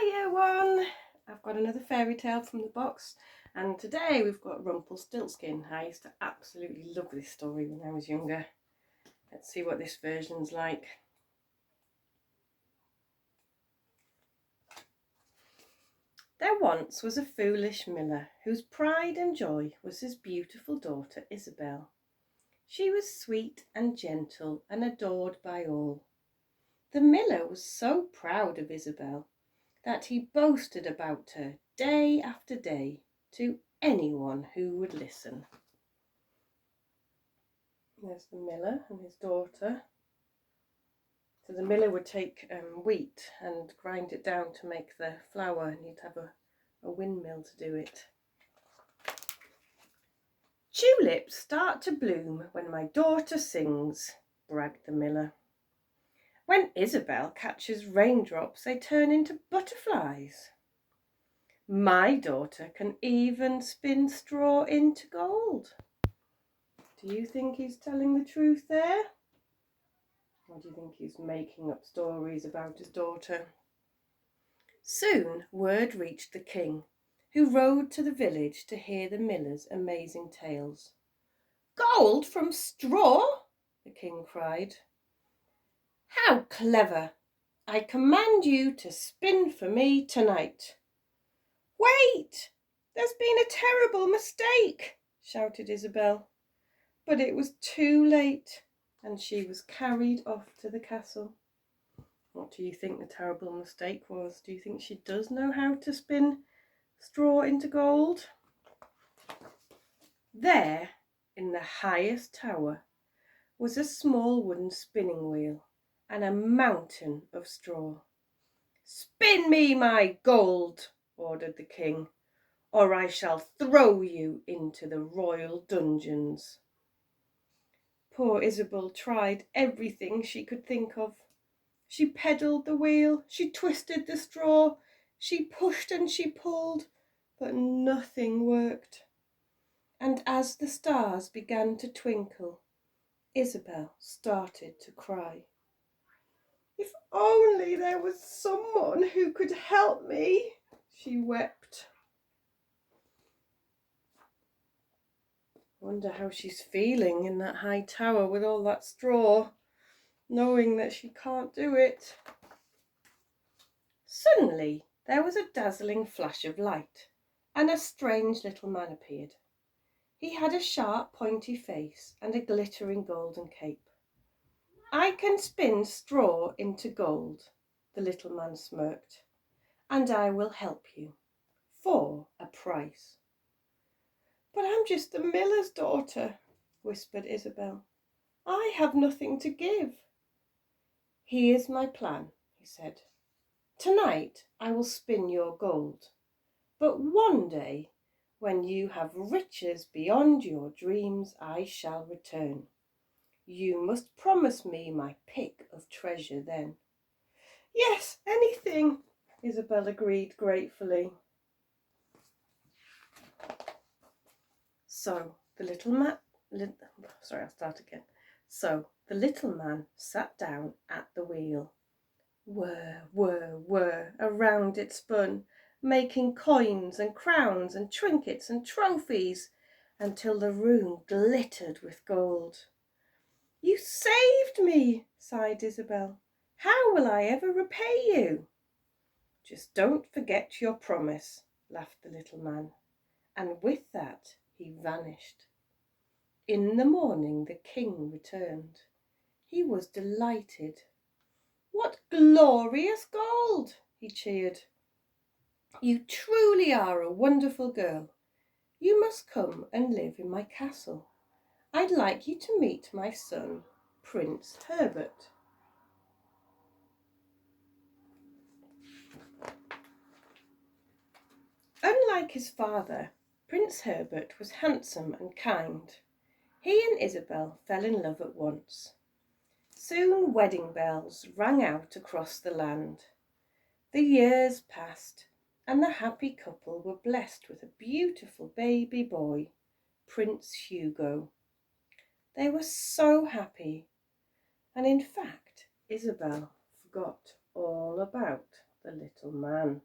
Hi year one! I've got another fairy tale from the box, and today we've got Rumpelstiltskin. I used to absolutely love this story when I was younger. Let's see what this version's like. There once was a foolish miller whose pride and joy was his beautiful daughter Isabel. She was sweet and gentle and adored by all. The miller was so proud of Isabel that he boasted about her day after day to anyone who would listen. There's the miller and his daughter. So the miller would take wheat and grind it down to make the flour, and he'd have a windmill to do it. Tulips start to bloom when my daughter sings, bragged the miller. When Isabel catches raindrops, they turn into butterflies. My daughter can even spin straw into gold. Do you think he's telling the truth there? Or do you think he's making up stories about his daughter? Soon word reached the king, who rode to the village to hear the miller's amazing tales. Gold from straw? The king cried. How clever! I command you to spin for me tonight. Wait! There's been a terrible mistake, shouted Isabel. But it was too late, and she was carried off to the castle. What do you think the terrible mistake was? Do you think she does know how to spin straw into gold? There, in the highest tower, was a small wooden spinning wheel and a mountain of straw. Spin me my gold, ordered the king, or I shall throw you into the royal dungeons. Poor Isabel tried everything she could think of. She pedalled the wheel, she twisted the straw, she pushed and she pulled, but nothing worked. And as the stars began to twinkle, Isabel started to cry. If only there was someone who could help me, she wept. I wonder how she's feeling in that high tower with all that straw, knowing that she can't do it. Suddenly there was a dazzling flash of light, and a strange little man appeared. He had a sharp, pointy face and a glittering golden cape. I can spin straw into gold, the little man smirked, and I will help you for a price. But I'm just the miller's daughter, whispered Isabel. I have nothing to give. Here's my plan, he said. Tonight I will spin your gold, but one day, when you have riches beyond your dreams, I shall return. You must promise me my pick of treasure then. Yes, anything, Isabel agreed gratefully. So the little man sat down at the wheel. Whir, whir, whir, around it spun, making coins and crowns and trinkets and trophies, until the room glittered with gold. You saved me, sighed Isabel. How will I ever repay you? Just don't forget your promise, laughed the little man, and with that he vanished. In the morning the king returned. He was delighted. What glorious gold, he cheered. You truly are a wonderful girl. You must come and live in my castle. I'd like you to meet my son, Prince Herbert. Unlike his father, Prince Herbert was handsome and kind. He and Isabel fell in love at once. Soon wedding bells rang out across the land. The years passed, and the happy couple were blessed with a beautiful baby boy, Prince Hugo. They were so happy, and in fact, Isabel forgot all about the little man.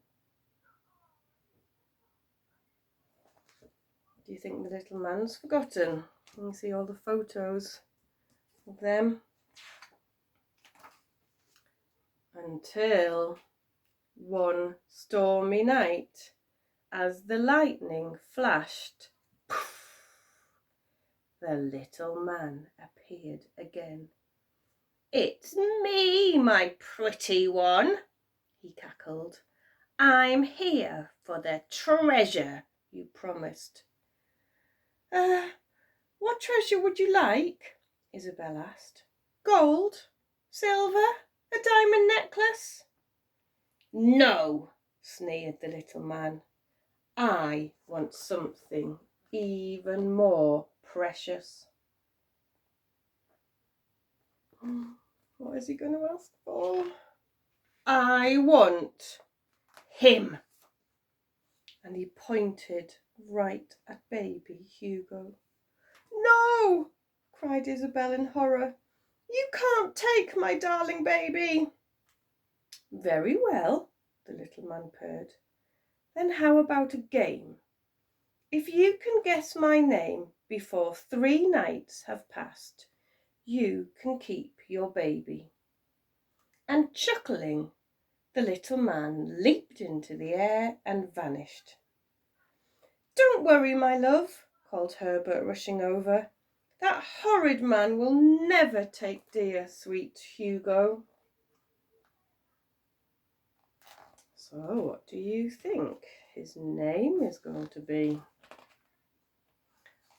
Do you think the little man's forgotten? You can see all the photos of them. Until one stormy night, as the lightning flashed, poof, the little man appeared again. "It's me, my pretty one," he cackled. "I'm here for the treasure you promised." What treasure would you like?" Isabel asked. "Gold? Silver? A diamond necklace?" "No," sneered the little man. "I want something even more precious." What is he going to ask for? "I want him." And he pointed right at baby Hugo. "No!" cried Isabel in horror. "You can't take my darling baby." "Very well," the little man purred. "Then how about a game? If you can guess my name before 3 nights have passed, you can keep your baby." And chuckling, the little man leaped into the air and vanished. "Don't worry, my love," called Herbert, rushing over. "That horrid man will never take dear, sweet Hugo." So what do you think his name is going to be?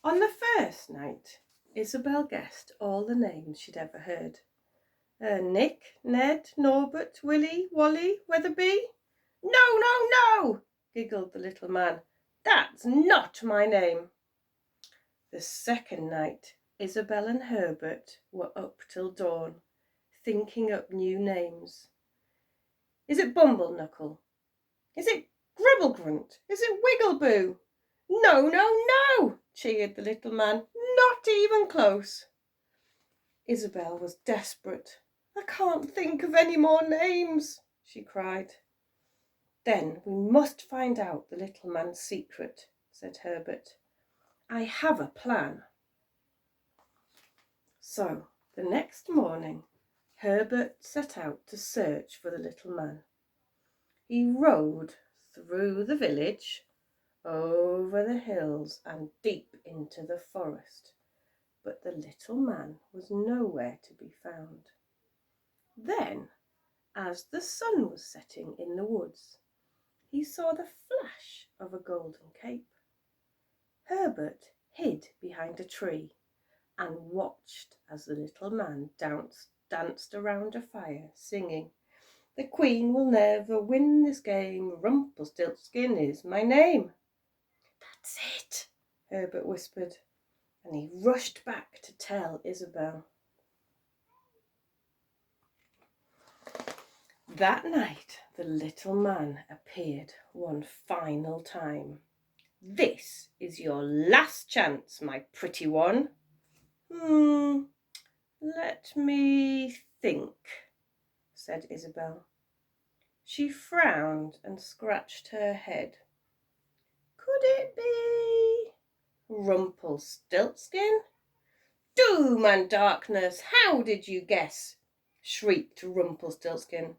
On the first night, Isabel guessed all the names she'd ever heard. Nick, Ned, Norbert, Willie, Wally, Weatherby. "No, no, no," giggled the little man. "That's not my name." The second night, Isabel and Herbert were up till dawn, thinking up new names. "Is it Bumblenukle? Is it Grubblegrunt? Is it Wiggleboo?" "No, no, no," cheered the little man. "Not even close." Isabel was desperate. "I can't think of any more names," she cried. "Then we must find out the little man's secret," said Herbert. "I have a plan." So the next morning, Herbert set out to search for the little man. He rode through the village, over the hills and deep into the forest, but the little man was nowhere to be found. Then, as the sun was setting in the woods, he saw the flash of a golden cape. Herbert hid behind a tree and watched as the little man danced around a fire, singing, "The queen will never win this game, Rumpelstiltskin is my name." "That's it," Herbert whispered, and he rushed back to tell Isabel. That night the little man appeared one final time. "This is your last chance, my pretty one." Let me think," said Isabel. She frowned and scratched her head. "Could it be Rumpelstiltskin?" "Doom and darkness! How did you guess?" shrieked Rumpelstiltskin.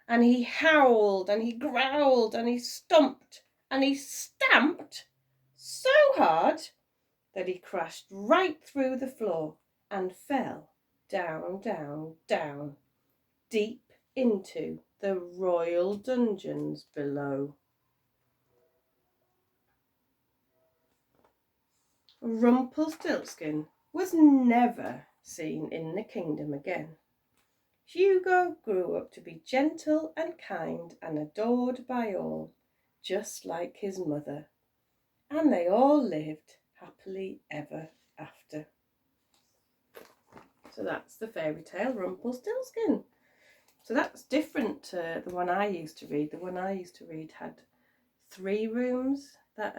And he howled and he growled and he stomped and he stamped so hard that he crashed right through the floor and fell down, down, down, deep into the royal dungeons below. Rumpelstiltskin was never seen in the kingdom again. Hugo grew up to be gentle and kind and adored by all, just like his mother, and they all lived happily ever after. So that's the fairy tale Rumpelstiltskin. So that's different to the one I used to read. The one I used to read had 3 rooms that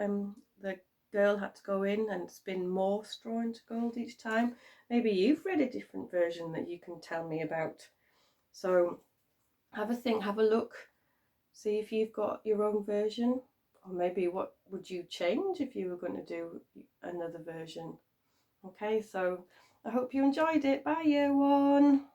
the girl had to go in and spin more straw into gold each time. Maybe you've read a different version that you can tell me about. So have a think, have a look, see if you've got your own version Or maybe what would you change if you were going to do another version? Okay, so I hope you enjoyed it. Bye, year one.